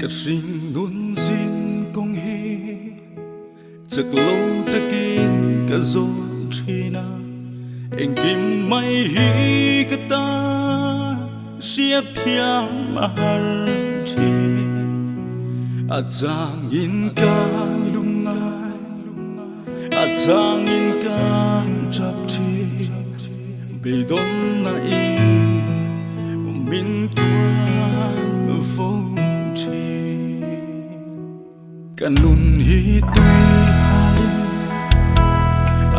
Cất sinh luôn xin công hi chật lâu ta kín cả dô trina anh kim mai hi cả ta siết thiam har chi a chang in kan lung ngai a chang in kan chap chi be don na in min tuan vô kanun hi tui halin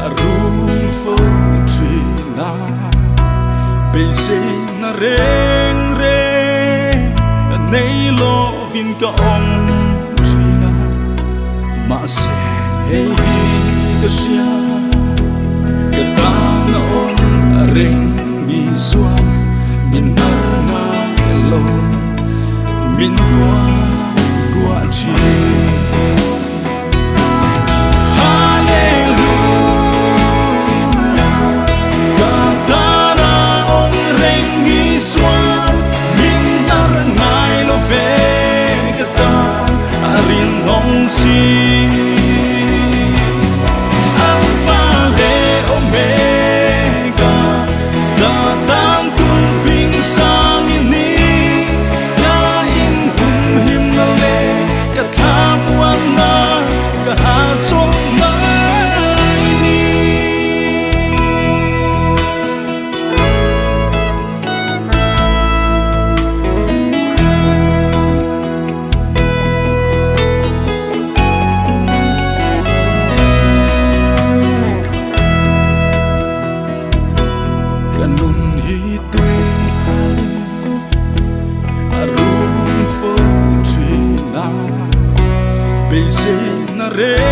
arun fo trina be se na reng re nei lo vin ka ong trina ma se hey ka sia ka ta na on reng ni zua min na lo min qua chi be se na re